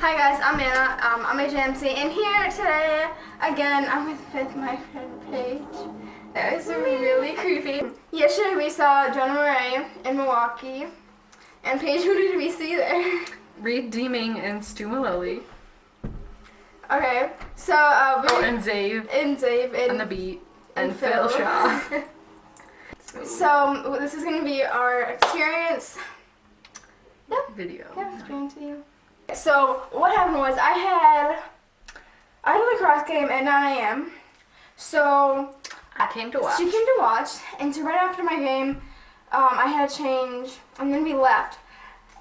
Hi guys, I'm Anna. I'm a Jancy, and here today, again, I'm with my friend Paige. That was really creepy. Yesterday we saw Jonah Marais in Milwaukee, and Paige, who did we see there? Deming and Maloley. Okay, so and Zave. And the beat. And Phil Shaw. So this is gonna be our experience. Video. Yeah, experience video. So what happened was I had a lacrosse game at 9 a.m. So I came to watch. She came to watch, and so right after my game, I had to change, and then we left.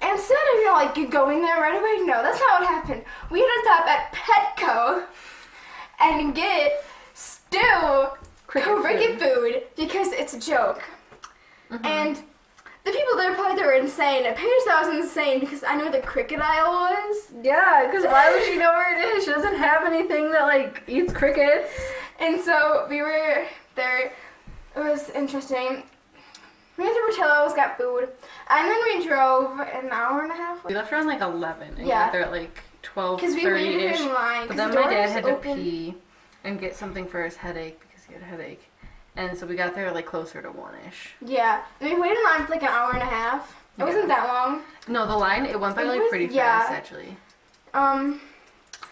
And instead of going there right away, no, that's not what happened. We had to stop at Petco and get cricket food because it's a joke. Mm-hmm. And the people there probably were insane. And Paige thought I was insane because I knew where the cricket aisle was. Yeah, because why would she know where it is? She doesn't have anything that eats crickets. And so we were there. It was interesting. We went to Portillo's, got food, and then we drove an hour and a half. We left around 11 and got there at 12:30ish. Because we waited in line. But then my dad had to pee and get something for his headache because he had a headache. And so we got there closer to 1ish. Yeah. And we waited in line for an hour and a half. It wasn't that long. No, the line, it went by pretty fast actually. And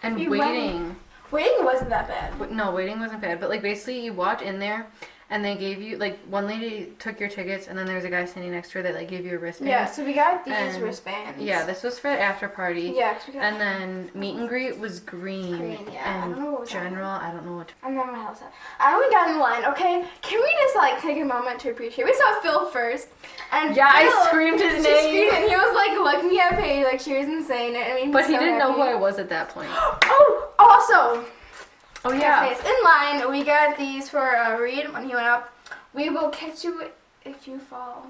waiting. Waiting wasn't that bad. No, waiting wasn't bad. But basically you walked in there and they gave you, one lady took your tickets and then there was a guy standing next to her that gave you a wristband. Yeah, so we got these wristbands. Yeah, this was for after party. Yeah. And then meet and greet was green. Yeah. And I don't know what was general, I don't know what. I don't know what else. I only got in line, okay? Can we just take a moment to appreciate? We saw Phil first. And yeah, Phil, I screamed his name. And he was looking at Paige she was insane. I mean, but he didn't know who I was at that point. Oh, also. Oh yeah. In line, we got these for Reed when he went up. We will catch you if you fall.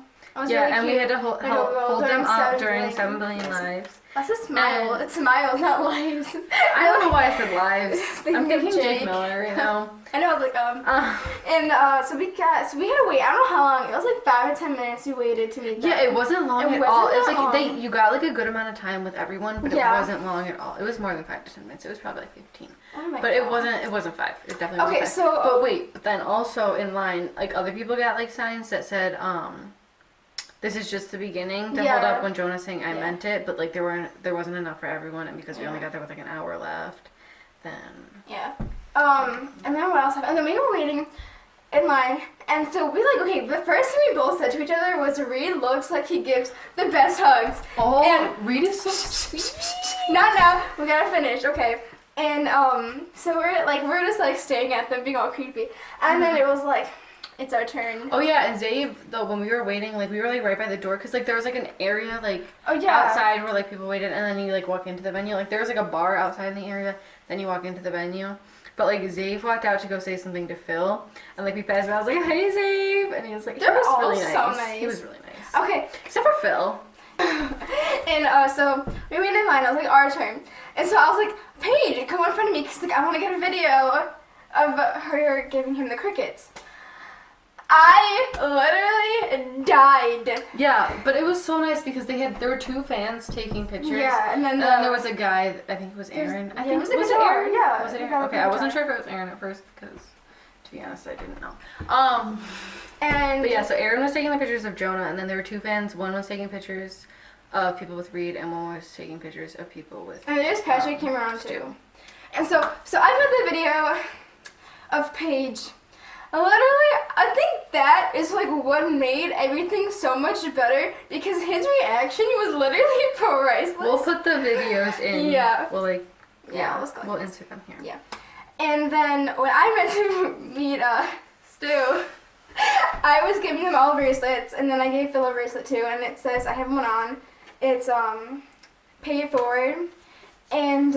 Yeah, and we had to hold them up during 7 billion lives. That's a smile. It's smiles, not lives. I don't know why I said lives. I'm thinking Jake Miller right now. I know, so we had to wait. I don't know how long. It was 5 to 10 minutes we waited to meet them. Yeah, it wasn't long at all. It was you got a good amount of time with everyone, but it wasn't long at all. It was more than 5 to 10 minutes. It was probably 15. Oh my but God. It wasn't 5. It definitely wasn't 5. So but wait, but then also in line, other people got signs that said this is just the beginning to hold up when Jonah's saying I meant it, but there wasn't enough for everyone, and because we only got there with an hour left, then and then what else happened? And then we were waiting in line, and so we okay, the first thing we both said to each other was Reed looks like he gives the best hugs. Oh, and Reed is so sweet. Not now, we gotta finish, okay. And so we're just staring at them being all creepy, and then it was it's our turn. Oh yeah, and Zave, though, when we were waiting, we were right by the door, because there was an area outside where people waited, and then you walk into the venue. There was a bar outside in the area, then you walk into the venue. But Zave walked out to go say something to Phil, and we passed by. I was like, "Hey, Zave," and he was he was all really so nice. nice. He was really nice. Okay, except for Phil. And so we waited in line. I was our turn, and so I was Paige, come in front of me, because I want to get a video of her giving him the crickets. I literally died. Yeah, but it was so nice because there were 2 fans taking pictures. Yeah, and then there was a guy, I think it was Aaron. Was it Aaron? Yeah. Was it Aaron? Okay, I wasn't sure if it was Aaron at first because, to be honest, I didn't know. But yeah, so Aaron was taking the pictures of Jonah, and then there were 2 fans. One was taking pictures of people with Reed, and one was taking pictures of people with. And there's Patrick came around too. And so I got the video of Paige. Literally, I think that is what made everything so much better, because his reaction was literally priceless. We'll put the videos in. Yeah. We'll we'll insert them here. Yeah. And then when I went to meet Stu, I was giving him all bracelets, and then I gave Phil a bracelet too, and it says I have one on. It's pay it forward. And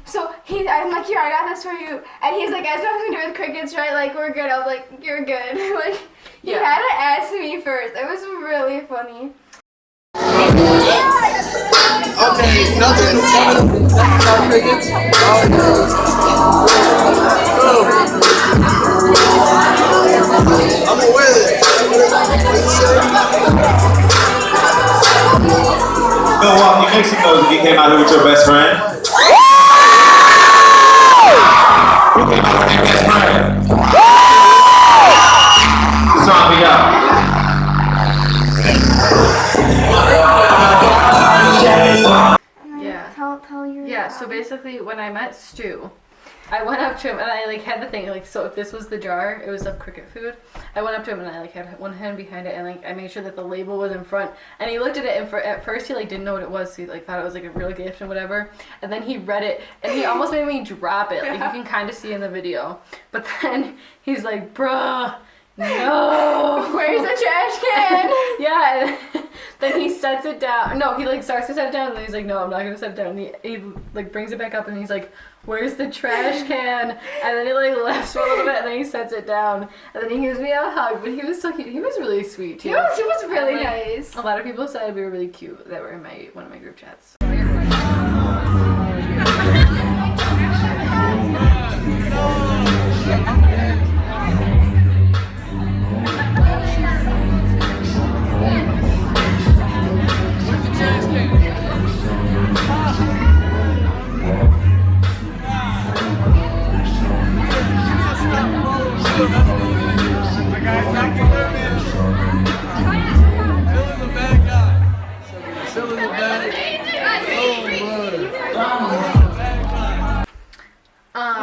so I'm here, I got this for you, and he's it has nothing to do with crickets, right? We're good. I was you're good. He had to ask me first. It was really funny. Okay, nothing about crickets. I'm aware of it. Milwaukee, make some noise if you came out here with your best friend. Song we got. Yeah. Tell your. Yeah. So basically, when I met Stu, I went up to him and I like had the thing like, so if this was the jar, it was of cricket food. I went up to him and I like had one hand behind it and like I made sure that the label was in front, and he looked at it and at first he like didn't know what it was, so he like thought it was like a real gift and whatever, and then he read it and he almost made me drop it, like you can kind of see in the video, but then he's like, bruh, no. Where's the trash can? Yeah, and then he sets it down. No, he like starts to set it down and then he's like, no, I'm not gonna set it down. And he like brings it back up and he's like, where's the trash can? And then he like laughs for a little bit and then he sets it down and then he gives me a hug. But he was so cute. He was really sweet too. He was really like, nice. A lot of people said we were really cute that were in one of my group chats.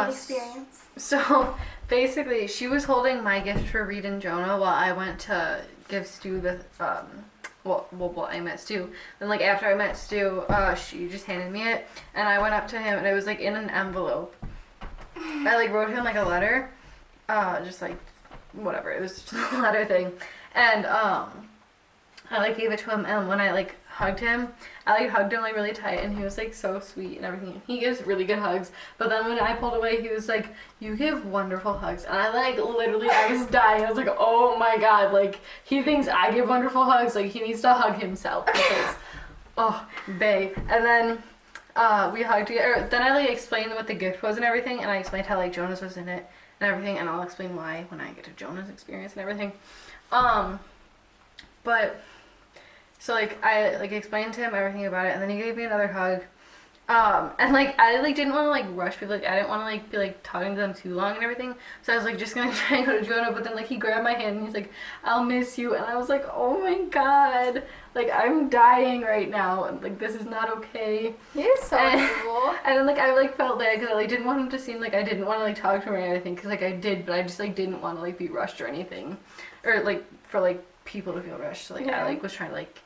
Experience. So basically, she was holding my gift for Reed and Jonah while I went to give Stu the well, I met Stu. Then like after I met Stu, she just handed me it, and I went up to him, and it was like in an envelope. I like wrote him like a letter, just like whatever. It was just a letter thing, and I like gave it to him, and when I like hugged him, I like hugged him like really tight, and he was like so sweet and everything. He gives really good hugs, but then when I pulled away, he was like, you give wonderful hugs, and I like literally, I was dying. I was like, oh my god, like he thinks I give wonderful hugs, like he needs to hug himself because oh babe. And then we hugged together. Then I like explained what the gift was and everything, and I explained how like Jonah's was in it and everything, and I'll explain why when I get to Jonah's experience and everything. But so like I like explained to him everything about it, and then he gave me another hug. And like I like didn't want to like rush people, like I didn't want to like be like talking to them too long and everything. So I was like just gonna try and go to Jonah, but then like he grabbed my hand and he's like, I'll miss you, and I was like, oh my god, like I'm dying right now, and like this is not okay. You're so cool. And then like I like felt bad because I like didn't want him to seem like I didn't want to like talk to him or anything, because like I did, but I just like didn't want to like be rushed or anything, or like for like people to feel rushed. So like I like was trying to like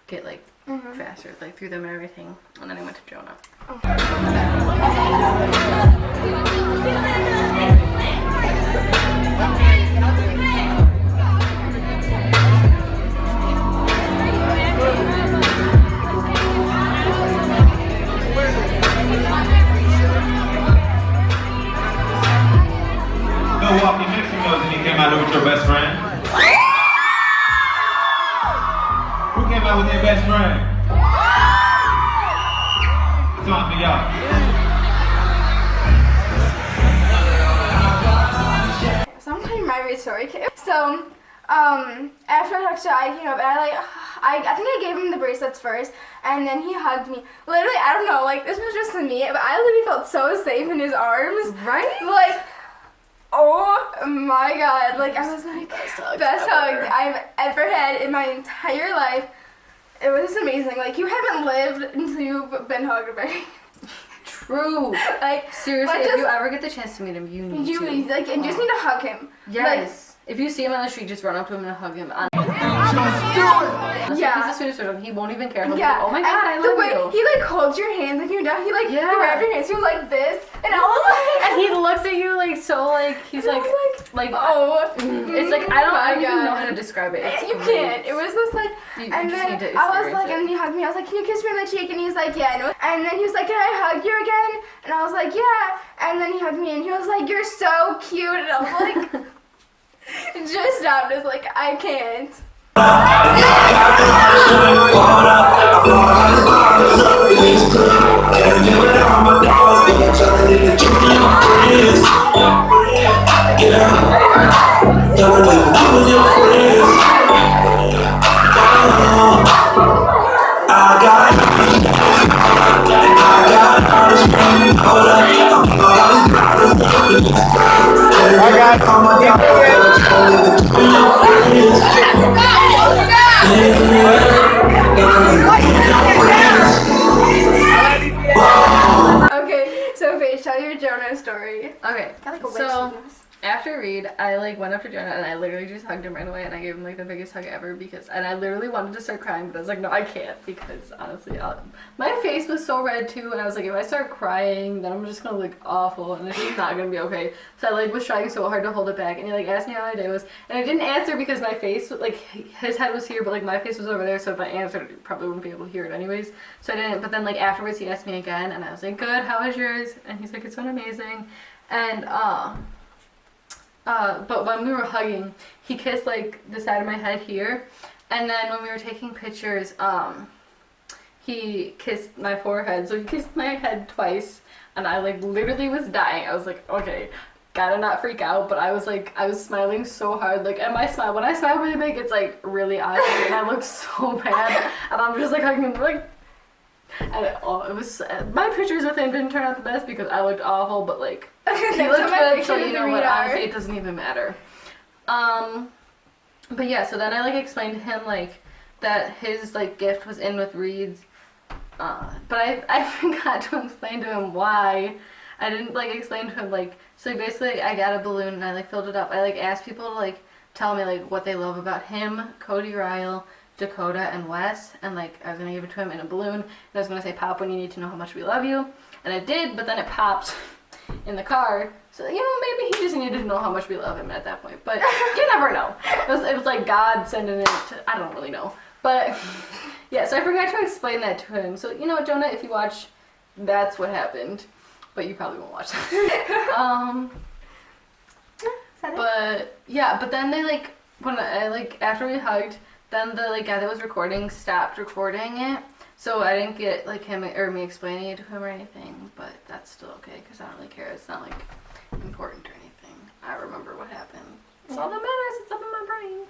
get like faster like through them and everything, and then I went to Jonah. Milwaukee Mexico's, and he came out here with your best friend. Who came out with their best friend? Song for y'all. So I'm telling my real story too. So, after I talked to I came up and I think I gave him the bracelets first, and then he hugged me. Literally, I don't know, like this was just to me, but I literally felt so safe in his arms. Right? Like, oh my god, like I was like, best hug I've ever had in my entire life. It was amazing. Like, you haven't lived until you've been hugged by me. True. Like, seriously, if you ever get the chance to meet him, you need to. Like, and just need to hug him. Yes. Like, if you see him on the street, just run up to him and hug him. Yeah. He's the sweetest person. He won't even care. He'll Yeah. be like, oh my god, I love you. He like holds your hands and you down. He like grabbed your hands. He was like this, and I was like, and he looks at you like so like he's like oh. It's like I don't even know how to describe it. It's you great. can't. It was just like, you and just then need to I was like, experience it. and he hugged me. I was like, can you kiss me on the cheek? And he was like, yeah. And then he was like, can I hug you again? And I was like, yeah. And then he hugged me and he was like, you're so cute. And I was like, just stop. Just like, I can't. I got Okay, so Paige, tell your Jonah story. Okay, Got like a so witch in this. after Reed, I like went up to Jonah and I literally just hugged him right away and I gave him like the biggest hug ever and I literally wanted to start crying, but I was like, no, I can't because honestly, my face was so red too, and I was like, if I start crying, then I'm just gonna look awful and it's just not gonna be okay. So I like was trying so hard to hold it back, and he like asked me how my day was, and I didn't answer because my face, like his head was here, but like my face was over there, so if I answered, I probably wouldn't be able to hear it anyways. So I didn't. But then like afterwards, he asked me again, and I was like, good, how was yours? And he's like, it's been amazing, and but when we were hugging, he kissed like the side of my head here, and then when we were taking pictures, he kissed my forehead. So he kissed my head twice, and I like literally was dying. I was like, okay, gotta not freak out, but I was smiling so hard. Like, and my smile, when I smile really big, it's like really ugly, and I look so bad, and I'm just like hugging him like. And it was my pictures with him didn't turn out the best because I looked awful, but like he looked good, so you know what, honestly it doesn't even matter. But yeah, so then I like explained to him like that his like gift was in with Reed's, but I forgot to explain to him why. I didn't like explain to him like, so basically I got a balloon and I like filled it up. I like asked people to like tell me like what they love about him, Cody Ryle, Dakota, and Wes, and like I was gonna give it to him in a balloon, and I was gonna say, pop when you need to know how much we love you, and I did, but then it popped in the car, so you know, maybe he just needed to know how much we love him at that point, but you never know. It was like God sending it to, I don't really know, but yeah, so I forgot to explain that to him. So you know what, Jonah, if you watch, that's what happened, but you probably won't watch that. But yeah, but then they like, when I like, after we hugged, then the like guy that was recording stopped recording it, so I didn't get like him or me explaining it to him or anything, but that's still okay because I don't really care. It's not like important or anything. I remember what happened. It's all that matters. It's up in my brain.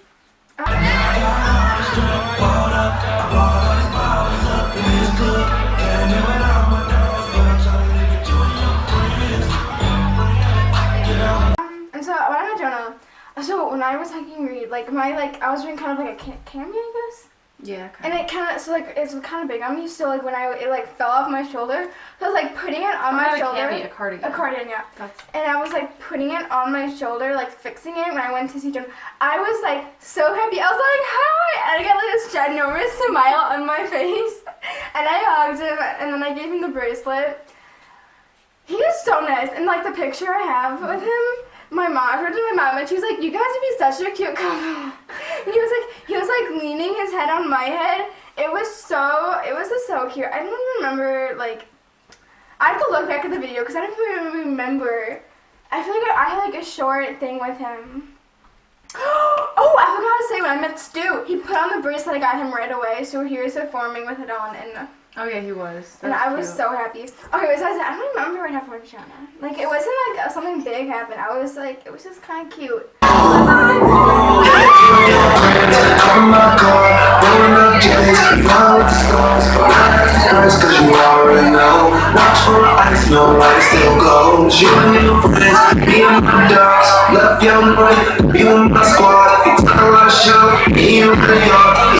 And so when I met Jonah, so when I was hugging Reed, like I was doing kind of like a cameo, I guess. Yeah. And it kind of, so like it's kind of big on me. So like when it like fell off my shoulder, so I was like putting it on my shoulder. A cardigan. A cardigan, yeah. And I was like putting it on my shoulder, like fixing it when I went to see Jonah. I was like so happy. I was like, hi! And I got like this ginormous smile on my face. And I hugged him, and then I gave him the bracelet. He was so nice. And like the picture I have with him, I showed it to my mom, and she was like, you guys would be such a cute couple. And he was like leaning his head on my head. It was just so cute. I don't remember, like, I have to look back at the video because I don't even remember. I feel like I had like a short thing with him. Oh, I forgot to say, when I met Stu, he put on the bracelet I got him right away, so he was performing with it on, and Oh yeah, he was. and I was so happy. Okay, besides that, I don't remember what happened with Jonah. Like, it wasn't like something big happened. I was like, it was just kind of cute. Cause you already know. Watch for ice, no light still glows. You and your friends, me and my dogs. Left your money, you and my squad. It's not a lot of show, me and my yard.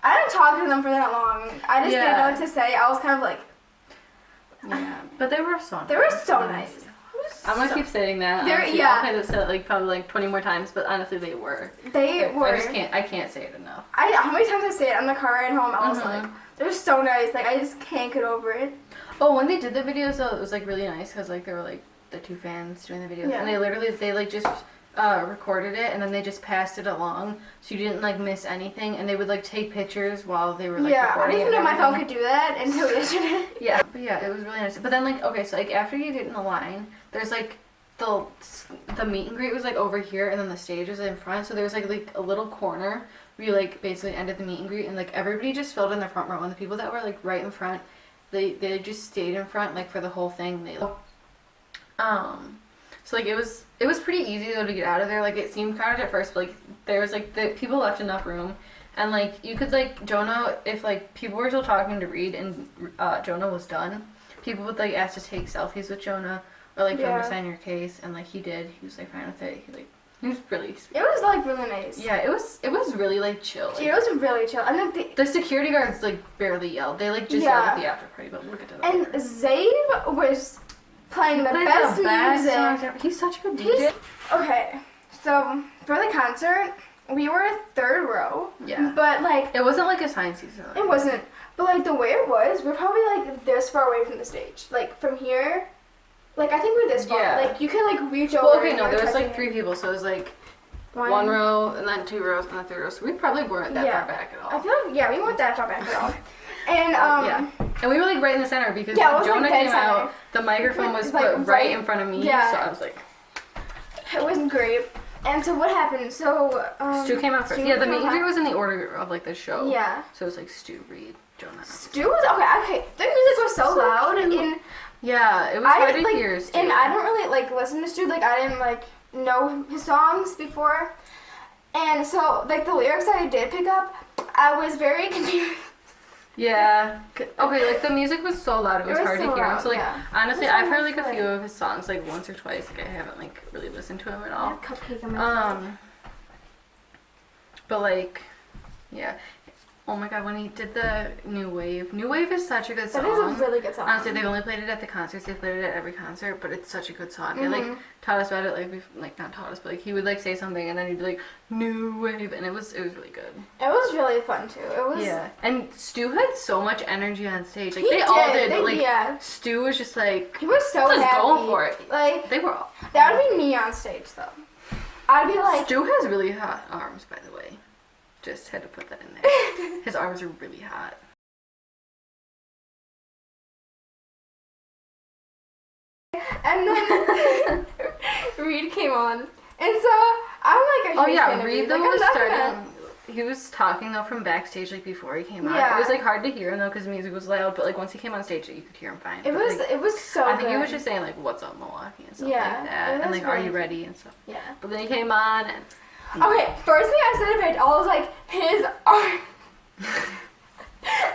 I didn't talk to them for that long. I just didn't know what to say. I was kind of like... Yeah, but they were so nice. They were so nice. I'm gonna keep saying that. Honestly, I'll play this like probably like 20 more times, but honestly, they were. They were. I can't say it enough. How many times I say it on the car ride home, I was like, they're so nice. Like, I just can't get over it. Oh, when they did the videos, though, it was like really nice because like there were like the two fans doing the videos, and they like just recorded it and then they just passed it along, so you didn't like miss anything, and they would like take pictures while they were like recording. I didn't even know my phone could do that until yesterday. Yeah, but yeah, it was really nice. But then like, okay, so like after you get in the line, there's like the meet and greet was like over here, and then the stage was in front, so there was like a little corner where you like basically ended the meet and greet, and like everybody just filled in the front row, and the people that were like right in front, they just stayed in front like for the whole thing. So like it was pretty easy though to get out of there. Like it seemed crowded at first, but like there was like the people left enough room, And, like, you could, like, Jonah, if, like, people were still talking to Reed and Jonah was done, people would, like, ask to take selfies with Jonah or, like, for him to sign your case. And, like, he did. He was, like, fine with it. He was really sweet. It was, like, really nice. Yeah, it was really, like, chill. Dude, it was really chill. And then the security guards, like, barely yelled. They, like, just yelled at the after party, but we'll get to that And later. Zabe was playing the best music. Songs. He's such a good DJ. Okay, so for the concert, we were 3rd row. Yeah. But, like... It wasn't, like, a sign season. It wasn't. But, like, the way it was, we're probably, like, this far away from the stage. Like, from here, like, I think we're this far. Yeah. Like, you can, like, reach over. Well, okay, no, there was, like, 3 people, so it was, like, one row, and then 2 rows, and then 3 rows. So we probably weren't that far back at all. I feel like, we weren't that far back at all. And, yeah. And we were, like, right in the center, because when Jonah came out, the microphone was put right in front of me, so I was like... It was great. And so what happened? So, Stu came out first. Yeah, the meet and greet was in the order of, like, the show. Yeah. So it was, like, Stu, Reed, Jonah. Stu was, okay, their music was so loud, and... Yeah, it was hard to hear Stu. And I don't really, like, listen to Stu, like, I didn't, like, know his songs before. And so, like, the lyrics that I did pick up, I was very confused. Yeah. Okay, like, the music was so loud, it was hard to hear him. So, like, honestly, I've heard, like, a few of his songs, like, once or twice. Like, I haven't, like, really listened to him at all. Cupcake on my But, like, yeah. Oh my god, when he did the New Wave. New Wave is such a good song. That is a really good song. Honestly, they've only played it at the concerts. They've played it at every concert, but it's such a good song. They, like, taught us about it, like, not taught us, but, like, he would, like, say something, and then he'd be like, New Wave, and it was really good. It was really fun, too. It was... Yeah. And Stu had so much energy on stage. Like, they all did, but, like, Stu was just, like... He was so happy. going for it. Like... They were all... That would be me on stage, though. I'd be like... Stu has really hot arms, by the way. Just had to put that in there. His arms are really hot. And then Reed came on, and so I'm like, oh yeah, Reed though was starting. He was talking though from backstage like before he came on. It was like hard to hear him though because the music was loud, but like once he came on stage, you could hear him fine. It was so. I think he was just saying like, "What's up, Milwaukee?" and stuff like that, and like, "Are you ready?" and stuff. Yeah. But then he came on and. Okay, first thing I said to Paige, I was like, his arm.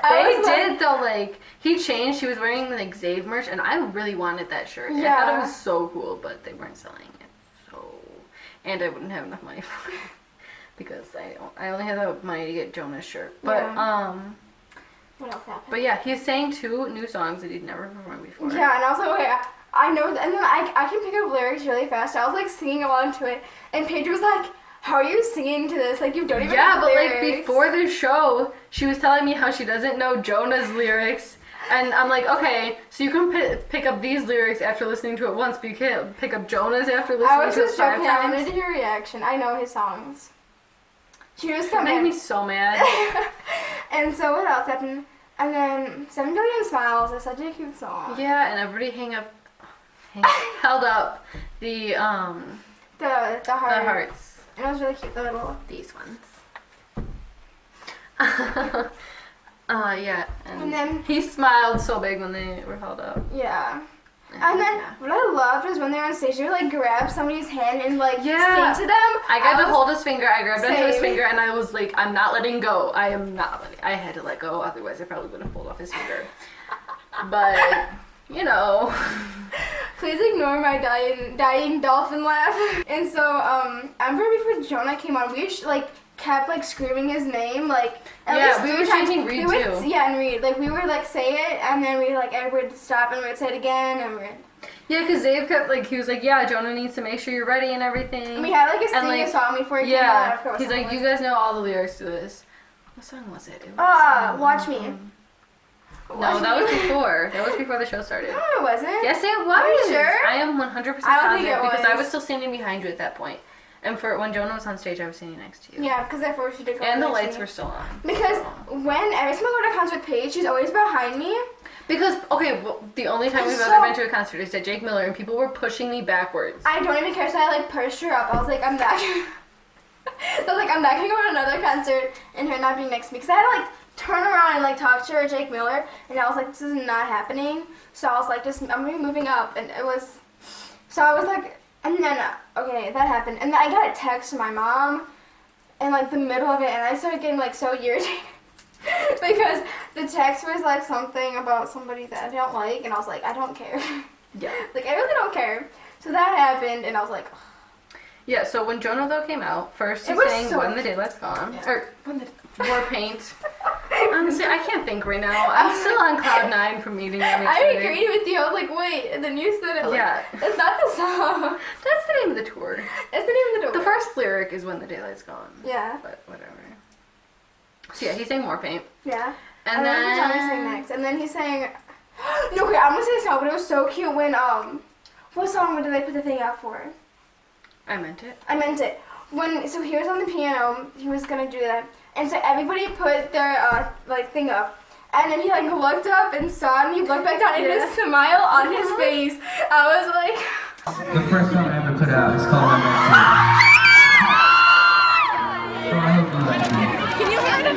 They did though, like, he changed, he was wearing like Zave merch, and I really wanted that shirt. Yeah. I thought it was so cool, but they weren't selling it, so, and I wouldn't have enough money for it, because I only had the money to get Jonah's shirt, but, What else happened? But yeah, he sang 2 new songs that he'd never performed before. Yeah, and I was like, okay, I know, and then I can pick up lyrics really fast. I was like singing along to it, and Paige was like, how are you singing to this? Like, you don't even know the lyrics. Like, before the show, she was telling me how she doesn't know Jonah's lyrics. And I'm like, okay, so you can pick up these lyrics after listening to it once, but you can't pick up Jonah's after listening to it 5 times? I was just joking. I wanted to hear your reaction. I know his songs. She just kept made me so mad. And so what else happened? And then 7 Billion Smiles is such a cute song. Yeah, and everybody held up the hearts. And it was really cute, the little... These ones. Yeah. And then... He smiled so big when they were held up. Yeah. And then what I loved was when they were on stage, they would, like, grab somebody's hand and, like, sing to them. I got to hold his finger. I grabbed onto his finger, and I was like, I'm not letting go. I am not letting... I had to let go, otherwise I probably would have pulled off his finger. But, you know... Please ignore my dying dolphin laugh. And so, I remember before Jonah came on, we kept like screaming his name, like we were chanting Reed too. Yeah, and Reed, like we would like say it, and then we like everybody would stop and we'd say it again, and we'd. Yeah, because Dave kept like he was like, yeah, Jonah needs to make sure you're ready and everything. And we had like a song before he came on. Yeah, he's like, you guys know all the lyrics to this. What song was it? Watch Me. No, that was before. That was before the show started. No, it wasn't. Yes, it was. Are you sure? I am 100% positive because I was still standing behind you at that point. And when Jonah was on stage, I was standing next to you. Yeah, because at first you did. And the lights were still on. Because every time I go to a concert with Paige, she's always behind me. Because, the only time we've ever been to a concert is at Jake Miller, and people were pushing me backwards. I don't even care, so I like pushed her up. I was like, I'm not. So I'm not gonna go to another concert and her not being next to me, because I had to like turn around and like talk to her, Jake Miller, and I was like, this is not happening. So I was like, I'm gonna be moving up, and it was. So I was like, and then that happened, and then I got a text from my mom, in like the middle of it, and I started getting like so irritated because the text was like something about somebody that I don't like, and I was like, I don't care. Yeah. Like, I really don't care. So that happened, and I was like, ugh. Yeah, so when Jonah, though, came out, first he sang so When the Daylight's Gone, Yeah. or War Paint. Honestly, I can't think right now. I'm still on cloud 9 from eating that I yesterday. agreed with you. I was like, wait, and then you said it. Like, Yeah. That's not the song. That's the name of the tour. That's the name of the The door. first lyric is When the Daylight's Gone. Yeah. But whatever. So yeah, he sang War Paint. Yeah. And then then... Johnny sang next, and then he sang. No, okay, I'm gonna say a song, but it was so cute when what song did they put the thing out for? I meant it. I meant it. So he was on the piano, he was gonna do that, and so everybody put their like thing up, and then he like looked up and saw, and he looked back down, and his smile on his face. I was like. The first song I ever put out is called I'm Meant To. So I hope you like it. Can you hear the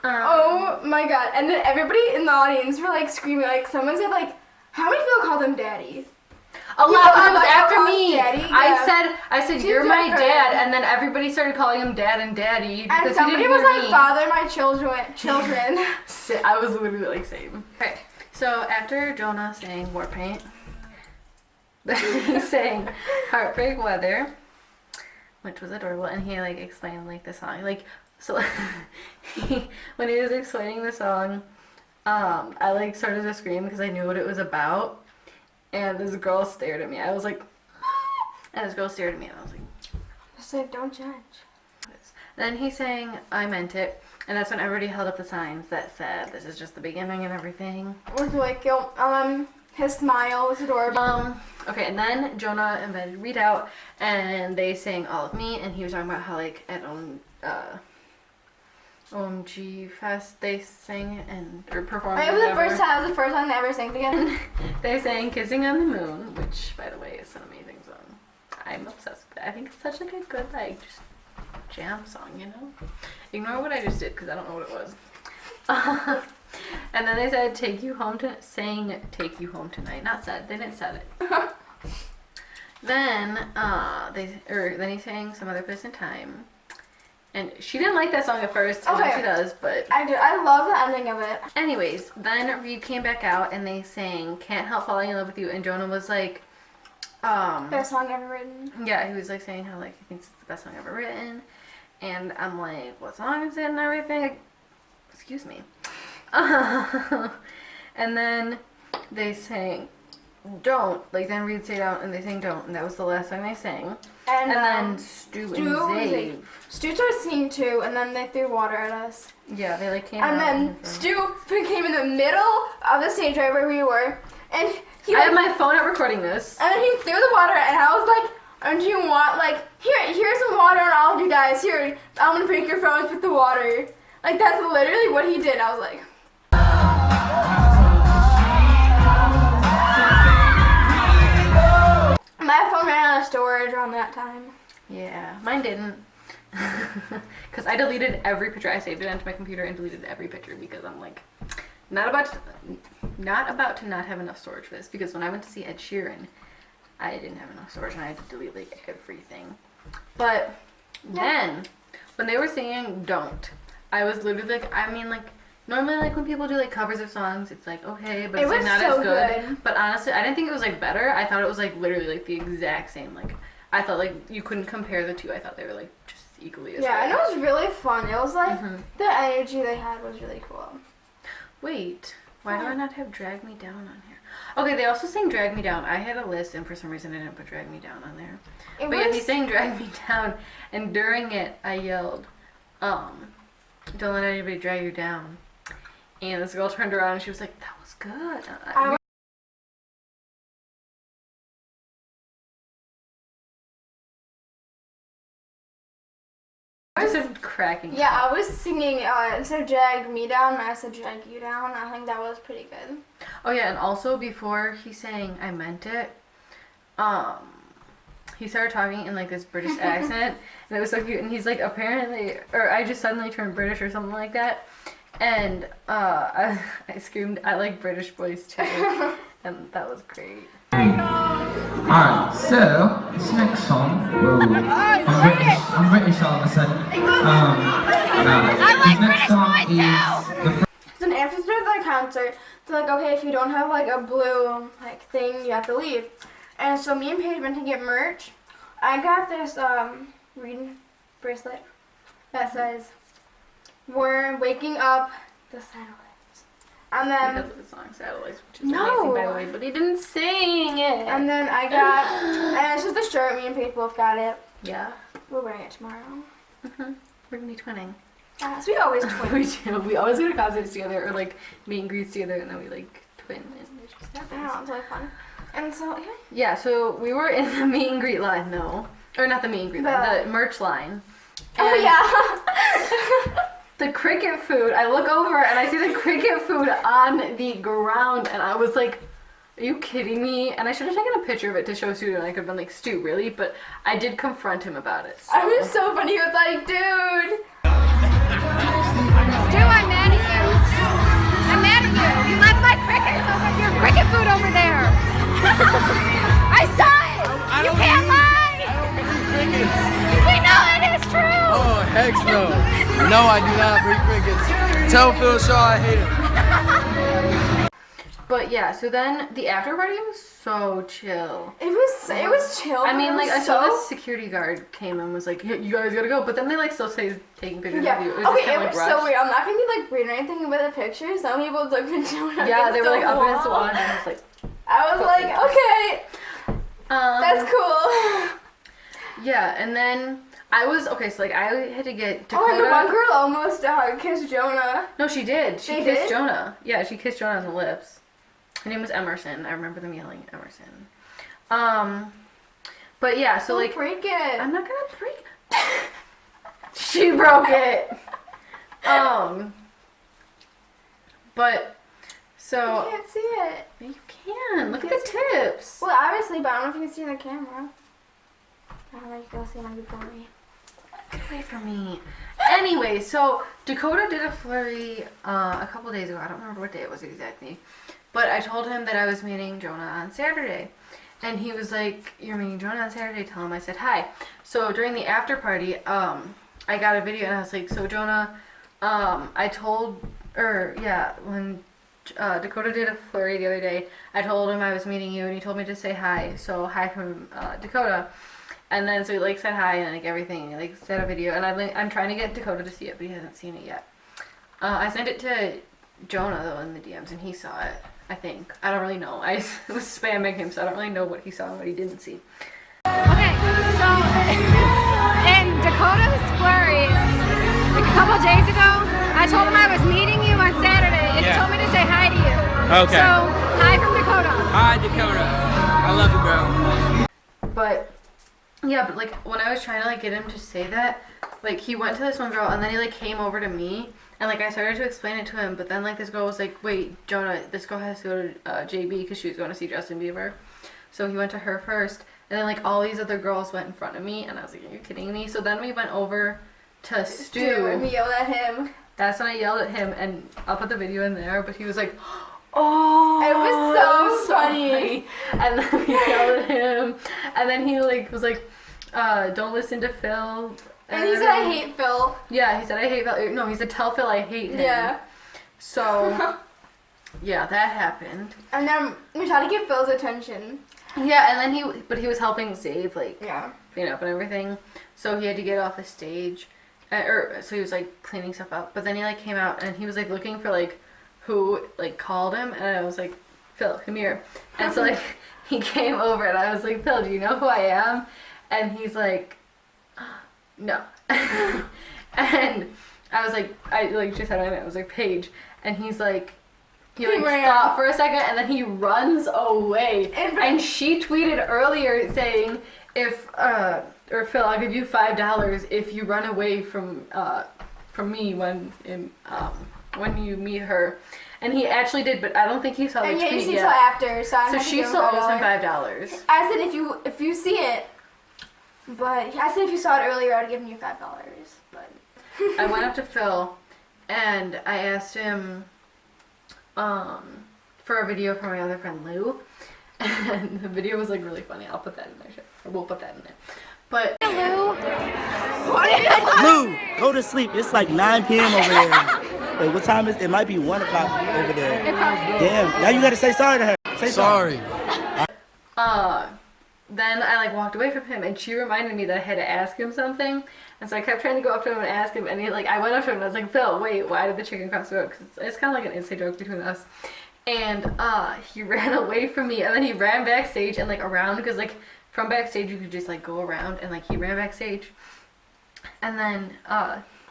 Oh my god! And then everybody in the audience were like screaming, like someone said, like, how many people called him Daddy? A lot of times after called me. Daddy, I said, you're She's my different. dad, and then everybody started calling him Dad and Daddy because And he somebody didn't was hear like, me. father my children. I was literally like, same. Okay, so after Jonah sang War Paint, then he sang Heartbreak Weather, which was adorable, and he like explained like the song, like so. When he was explaining the song, I like started to scream because I knew what it was about, and this girl stared at me. I was like, and this girl stared at me, and I was like, Just like, don't judge. Then he sang I Meant It, and that's when everybody held up the signs that said this is just the beginning and everything. With like, his smile was adorable. Okay, and then Jonah invited Reed out, and they sang All of Me, and he was talking about how like at OMG Fest they sang and or performed. It was the first time they ever sang together. They sang Kissing on the Moon, which by the way is an amazing song. I'm obsessed with it. I think it's such like a good like just jam song, you know? Ignore what I just did because I don't know what it was. And then they said Take You Home Tonight. Not said. They didn't said it. Then then he sang Some Other Place and Time. And she didn't like that song at first. I know she does, but I do. I love the ending of it. anyways, then Reed came back out and they sang Can't Help Falling in Love with You, and Jonah was like Best song ever written. yeah, he was like saying how like he thinks it's the best song ever written, and I'm like, what song is it and everything? Excuse me. And then they sang Don't, like then Reed stayed out and they sang Don't, and that was the last song they sang. And then Stu and Zave. Stu started singing too, and then they threw water at us. Yeah, they like came And out. then Stu came in the middle of the stage right where we were, and he I have my phone out recording this. and then he threw the water, and I was like, and do you want, like, here's some water on all of you guys, here, I'm gonna break your phones with the water. Like, that's literally what he did. I was like, my phone ran out of storage around that time. Yeah, mine didn't. Because I deleted every picture. I saved it onto my computer and deleted every picture because I'm like, not about to not have enough storage for this. Because when I went to see Ed Sheeran, I didn't have enough storage and I had to delete like everything. But then, when they were singing Don't, I was literally like, I mean like, normally like when people do like covers of songs, it's like, okay, but it's like not as good. But honestly, I didn't think it was like better. I thought it was like literally like the exact same. Like, I thought like you couldn't compare the two. I thought they were like just equally as good. Yeah, and it was really fun. It was like, the energy they had was really cool. Wait, why do I not have Drag Me Down on here? Okay, they also sang Drag Me Down. I had a list and for some reason I didn't put Drag Me Down on there. But yeah, he sang Drag Me Down, and during it I yelled, don't let anybody drag you down. And this girl turned around and she was like, that was good. I just started cracking. Yeah, I was singing, instead of drag me down, I said drag you down. I think that was pretty good. Oh yeah, and also before he sang I Meant It, he started talking in like this British accent, and it was so cute, and he's like, apparently, or I just suddenly turned British or something like that, And I screamed, I like British boys too. And that was great. Alright, so this next song, whoa, I'm British all of a sudden. This next song is It's an after the concert. They're like, okay, if you don't have like a blue like thing, you have to leave. And so me and Paige went to get merch. I got this reading bracelet that says, "We're waking up the satellites." And then because of the song Satellites, which is amazing by the way, but he didn't sing it. And then I got, and this is the shirt. Me and Paige both got it. Yeah. We're wearing it tomorrow. We're gonna be twinning. So we always twin. We do. We always go to concerts together or like meet and greets together, and then we like twin, and it just happens. I know, it's really fun. And so, yeah. Yeah, so we were in the meet and greet line though. Or not the meet and greet line, the merch line. Oh, yeah. The cricket food, I look over and I see the cricket food on the ground, and I was like, are you kidding me? And I should have taken a picture of it to show Stu, and I could have been like, Stu, really? But I did confront him about it. So. I was so funny. He was like, dude. Stu, I'm mad at you. I'm mad at you. You left my crickets over your cricket food over there. I saw it. You can't lie. I don't breed crickets. We know it is true. Oh, heck no. No, I do not breed crickets. Tell Phil Shaw I hate him. But yeah, so then the after party was so chill. It was chill. I mean, like, I saw this security guard came and was like, yeah, you guys gotta go. But then they, like, still say taking pictures Yeah. of you. It was Okay, just kind it of, was like, so rushed. weird. I'm not gonna be, like, reading anything about the pictures. Some people took Jonah. Yeah, they were, like, up wall. against the wall, and I was like... I was like, okay, that's cool. Yeah, and then I was... Okay, so, like, I had to get Dakota... Oh, and the one girl almost kissed Jonah. No, she did. She They kissed did? Jonah. Yeah, she kissed Jonah on the lips. Her name was Emerson. I remember them yelling Emerson. But yeah, so Don't like break it. I'm not gonna break. She broke it. But so You can't see it. you can look at the tips. Well, obviously, but I don't know if you can see the camera. I don't know if you can see it on Google Me. Get away from me. Anyway, so Dakota did a flurry a couple days ago. I don't remember what day it was exactly. But I told him that I was meeting Jonah on Saturday. And he was like, you're meeting Jonah on Saturday? Tell him I said hi. So during the after party, I got a video and I was like, so Jonah, when Dakota did a flurry the other day, I told him I was meeting you and he told me to say hi. So hi from Dakota. And then so he like said hi and like everything. And he like said a video and I'm trying to get Dakota to see it, but he hasn't seen it yet. I sent it to Jonah though in the DMs and he saw it. I think. I don't really know. I was spamming him, so I don't really know what he saw and what he didn't see. Okay, so in Dakota's flurry, like a couple days ago, I told him I was meeting you on Saturday, and he told me to say hi to you. Okay. So, hi from Dakota. Hi, Dakota. I love you, bro. But yeah, but like when I was trying to like get him to say that, like he went to this one girl and then he like came over to me and like I started to explain it to him, but then like this girl was like, wait, Jonah, this girl has to go to JB because she was going to see Justin Bieber. So he went to her first, and then like all these other girls went in front of me, and I was like, are you kidding me? So then we went over to Stu. And we yelled at him. That's when I yelled at him, and I'll put the video in there, but he was like, oh, It was so funny. And then we yelled at him, and then he like was like, don't listen to Phil. And he said, I hate Phil. Yeah, he said, I hate Phil. No, he said, tell Phil I hate him. Yeah. So, yeah, that happened. And then we tried to get Phil's attention. Yeah, and then he was helping Save, like, Yeah. clean up and everything. So he had to get off the stage. So he was, like, cleaning stuff up. But then he, like, came out, and he was, like, looking for, like, who, like, called him. And I was like, Phil, come here. And so, like, he came over, and I was like, Phil, do you know who I am? And he's like, no. And I was like, just had my name. I was like, Paige. And he's like, he like stopped for a second, and then he runs away. And she tweeted earlier saying, or Phil, I'll give you $5 if you run away from me when you meet her. And he actually did, but I don't think he saw the tweet yet. And yeah, you see till after, so she still owes him $5. I said if you see it, but I said if you saw it earlier, I'd give you $5. But I went up to Phil, and I asked him for a video from my other friend Lou, and the video was like really funny. I'll put that in there. Or we'll put that in there. But Lou, go to sleep. It's like 9 p.m. over there. Wait, what time is it? It might be 1 o'clock over there. Damn. Now you gotta say sorry to her. Say sorry. Then I like walked away from him, and she reminded me that I had to ask him something, and so I kept trying to go up to him and ask him, and I went up to him and I was like, Phil, wait, why did the chicken cross the road? Because it's kind of like an inside joke between us. And he ran away from me, and then he ran backstage and like around, because like from backstage you could just like go around, and like he ran backstage, and then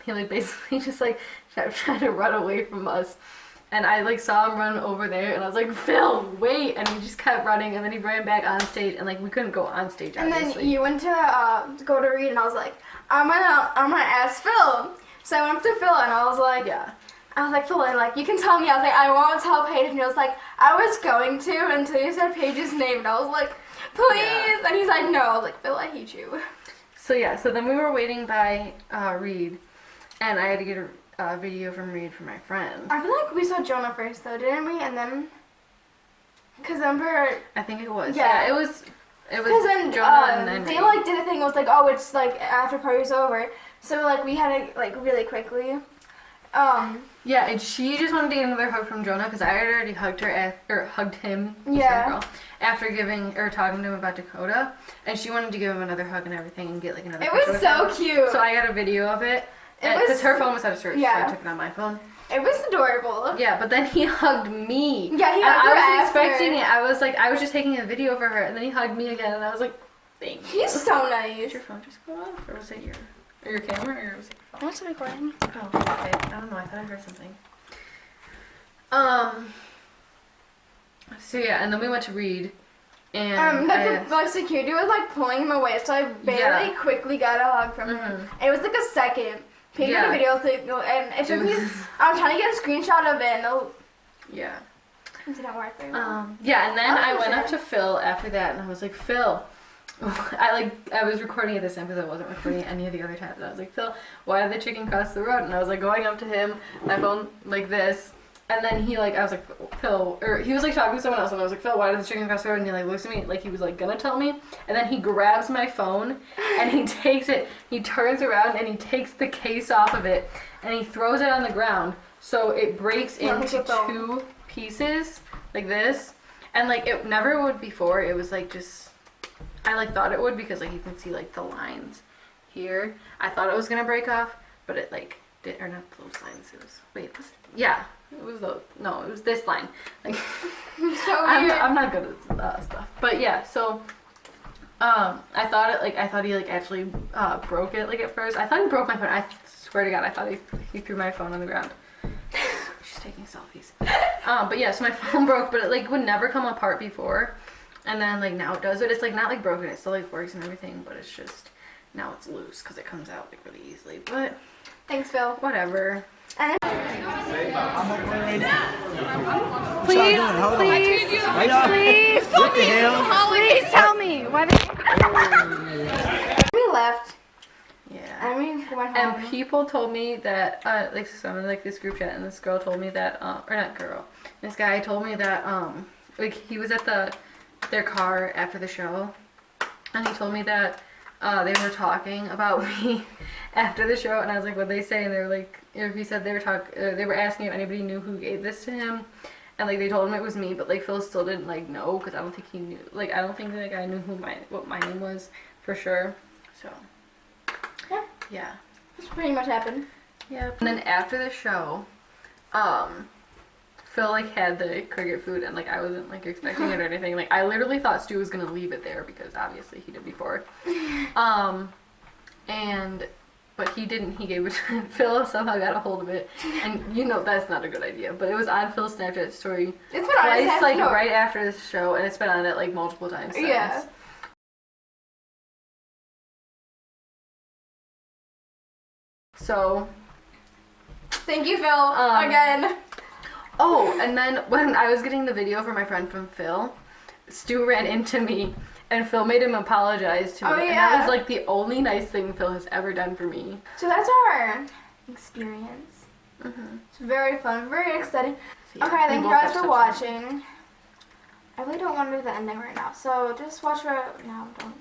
he like basically just like kept trying to run away from us. And I like saw him run over there, and I was like, Phil, wait! And he just kept running, and then he ran back on stage, and like we couldn't go on stage. And obviously. then you went to go to read, and I was like, I'm gonna ask Phil. So I went up to Phil, and I was like, yeah. I was like, Phil, and like you can tell me. I was like, I won't tell Paige, and he was like, I was going to until you said Paige's name, and I was like, please. Yeah. And he's like, no. I was like, Phil, I hate you. So yeah. So then we were waiting by Reed, and I had to get a video from Reed for my friend. I feel like we saw Jonah first though, didn't we? And then, cause remember, I think it was. Yeah, it was. Cause then Jonah and then they Reed. like did a thing. It was like, oh, it's like after party's over, so like we had to like really quickly. Yeah, and she just wanted to get another hug from Jonah, because I had already hugged her hugged him. Yeah. Girl, after talking to him about Dakota, and she wanted to give him another hug and everything and get like another. It picture was with so him. cute. So I got a video of it. Because her phone was out of storage, so I took it on my phone. It was adorable. Yeah, but then he hugged me. Yeah, he hugged her. I was expecting it. I was just taking a video for her, and then he hugged me again, and I was like, thank you. He's so nice. Did your phone just go off, or was it your camera, or was it your phone? What's the recording? Oh, okay. I don't know. I thought I heard something. So yeah, and then we went to Reed, and the security was like pulling him away, so I barely quickly got a hug from him. It was like a second. Paige got a video thing, and it took me. I'm trying to get a screenshot of it. And yeah. It didn't work very well. Yeah, and then I went up to Phil after that, and I was like, Phil. I was recording it this time because I wasn't recording it any of the other times. And I was like, Phil, why did the chicken cross the road? And I was like going up to him, my phone like this. And then he I was like, Phil, or he was like talking to someone else, and I was like, Phil, why did the chicken cross the road? And he like looks at me like he was like gonna tell me, and then he grabs my phone and he takes it, he turns around and he takes the case off of it and he throws it on the ground, so it breaks into 2 pieces like this, and like it never would before. It was like just, I like thought it would, because like you can see like the lines here. I thought it was gonna break off, but it like did, or not those lines. It was yeah. It was it was this line. Like, so weird. I'm not good at stuff, but yeah. So, I thought he like actually broke it like at first. I thought he broke my phone. I swear to God, I thought he threw my phone on the ground. She's taking selfies. But yeah, so my phone broke, but it like would never come apart before, and then like now it does. But it's like not like broken. It still like works and everything, but it's just now it's loose because it comes out like really easily. But thanks, Phil. Whatever. And please tell me why we left. Yeah. I mean, we went home. And people told me that like someone like this group chat, and this girl told me that or not girl, this guy told me that like he was at their car after the show, and he told me that they were talking about me after the show, and I was like, what'd they say? And they were like, he said they were asking if anybody knew who gave this to him, and like they told him it was me, but like Phil still didn't like know, because I don't think he knew, like I don't think the guy knew what my name was for sure. So yeah, that's pretty much happened. Yeah. And then after the show, Phil like had the cricket food, and like I wasn't like expecting it or anything. Like I literally thought Stu was gonna leave it there, because obviously he did before. But he didn't. He gave it to Phil. Somehow got a hold of it, and you know that's not a good idea. But it was on Phil's Snapchat story it's been on twice, like right after the show, and it's been on it like multiple times since. Yeah. So thank you, Phil, again. Oh, and then when I was getting the video for my friend from Phil, Stu ran into me, and Phil made him apologize to me. Oh, yeah. And that was like the only nice thing Phil has ever done for me. So that's our experience. It's very fun, very exciting. So, yeah, Okay, thank you guys for watching. I really don't want to do the ending right now, so just watch right now. Don't.